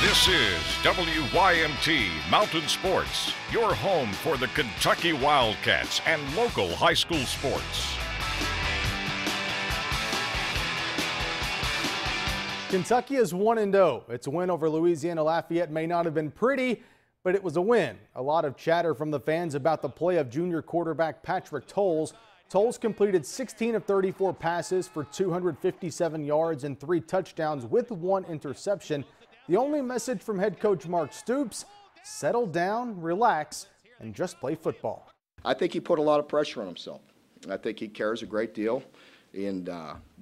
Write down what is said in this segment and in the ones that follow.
This is WYMT Mountain Sports, your home for the Kentucky Wildcats and local high school sports. Kentucky is 1-0. Its win over Louisiana Lafayette may not have been pretty, but it was a win. A lot of chatter from the fans about the play of junior quarterback Patrick Towles. Towles completed 16 of 34 passes for 257 yards and 3 touchdowns with 1 interception. The only message from head coach Mark Stoops: settle down, relax, and just play football. I think he put a lot of pressure on himself. I think he cares a great deal and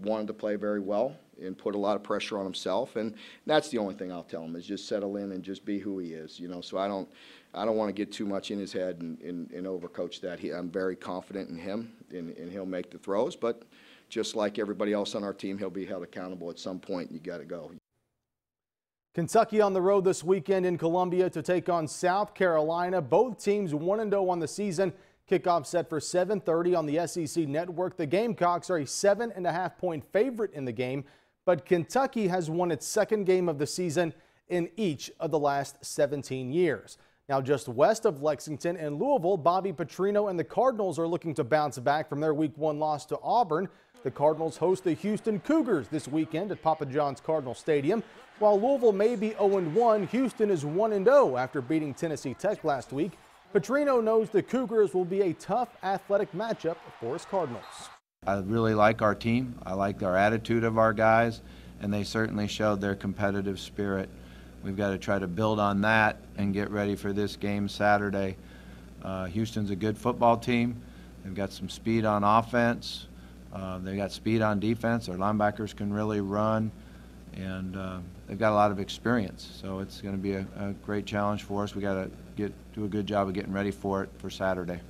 wanted to play very well and put a lot of pressure on himself. And that's the only thing I'll tell him, is just settle in and just be who he is. You know, so I don't want to get too much in his head and overcoach that. I'm very confident in him, and he'll make the throws. But just like everybody else on our team, he'll be held accountable at some point. You got to go. Kentucky on the road this weekend in Columbia to take on South Carolina. Both teams 1-0 on the season. Kickoff set for 7:30 on the SEC network. The Gamecocks are a 7.5-point favorite in the game, but Kentucky has won its second game of the season in each of the last 17 years. Now, just west of Lexington and Louisville, Bobby Petrino and the Cardinals are looking to bounce back from their Week 1 loss to Auburn. The Cardinals host the Houston Cougars this weekend at Papa John's Cardinal Stadium. While Louisville may be 0-1, Houston is 1-0 after beating Tennessee Tech last week. Petrino knows the Cougars will be a tough athletic matchup for his Cardinals. I really like our team. I like our attitude of our guys, and they certainly showed their competitive spirit. We've got to try to build on that and get ready for this game Saturday. Houston's a good football team. They've got some speed on offense. They've got speed on defense. Their linebackers can really run, and they've got a lot of experience. So it's going to be a great challenge for us. We got to do a good job of getting ready for it for Saturday.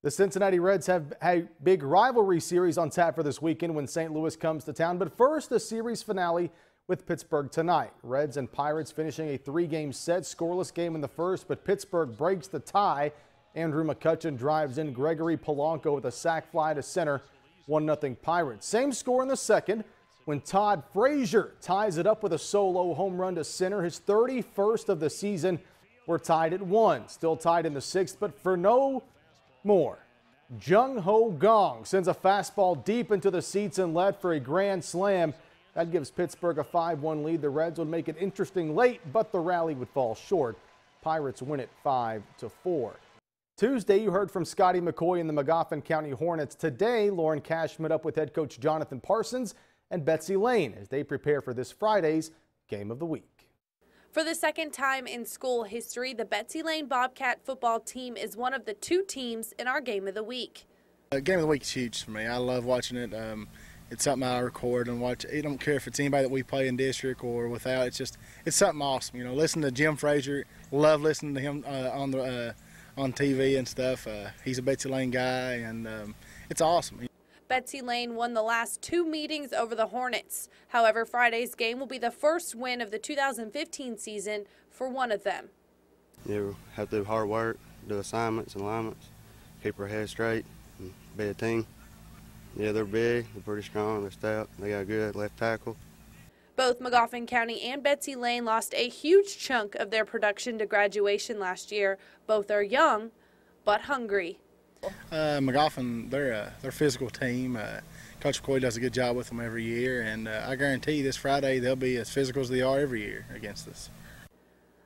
The Cincinnati Reds have a big rivalry series on tap for this weekend when St. Louis comes to town. But first, the series finale with Pittsburgh tonight. Reds and Pirates finishing a 3-game set, scoreless game in the first, but Pittsburgh breaks the tie. Andrew McCutchen drives in Gregory Polanco with a sac fly to center. 1-0 Pirates. Same score in the second when Todd Frazier ties it up with a solo home run to center, his 31st of the season. We're tied at 1. Still tied in the 6th, but for no more. Jung Ho Gong sends a fastball deep into the seats and left for a grand slam. That gives Pittsburgh a 5-1 lead. The Reds would make it interesting late, but the rally would fall short. Pirates win it 5-4. Tuesday, you heard from Scotty McCoy and the Magoffin County Hornets. Today, Lauren Cash met up with head coach Jonathan Parsons and Betsy Layne as they prepare for this Friday's Game of the Week. For the second time in school history, the Betsy Layne Bobcat football team is one of the 2 teams in our Game of the Week. Game of the Week is huge for me. I love watching it. It's something I record and watch. I don't care if it's anybody that we play in district or without. It's something awesome. You know, listen to Jim Frazier. Love listening to him on TV and stuff. He's a Betsy Layne guy, and it's awesome. Betsy Layne won the last 2 meetings over the Hornets. However, Friday's game will be the first win of the 2015 season for one of them. You have to do hard work, do assignments and alignments, keep our head straight, and be a team. Yeah, they're big, they're pretty strong, they're stout, they got a good left tackle. Both Magoffin County and Betsy Layne lost a huge chunk of their production to graduation last year. Both are young, but hungry. Magoffin, they're a physical team. Coach McCoy does a good job with them every year, and I guarantee this Friday they'll be as physical as they are every year against us.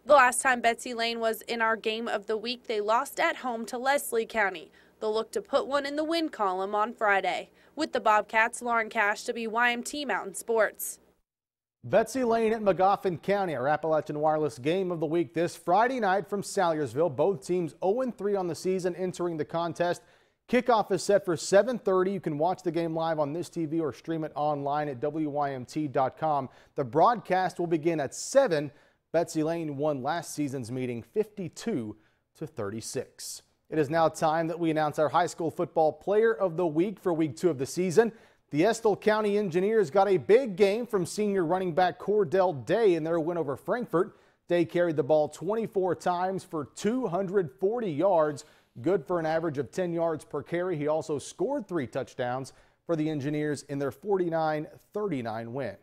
The last time Betsy Layne was in our Game of the Week, they lost at home to Leslie County. They'll look to put one in the win column on Friday. With the Bobcats, Lauren Cash, WYMT Mountain Sports. Betsy Layne at Magoffin County, our Appalachian Wireless Game of the Week this Friday night from Salyersville. Both teams 0-3 on the season entering the contest. Kickoff is set for 7:30. You can watch the game live on this TV or stream it online at WYMT.com. The broadcast will begin at 7. Betsy Layne won last season's meeting 52-36. It is now time that we announce our high school football player of the week for week 2 of the season. The Estill County Engineers got a big game from senior running back Cordell Day in their win over Frankfort. Day carried the ball 24 times for 240 yards, good for an average of 10 yards per carry. He also scored 3 touchdowns for the Engineers in their 49-39 win.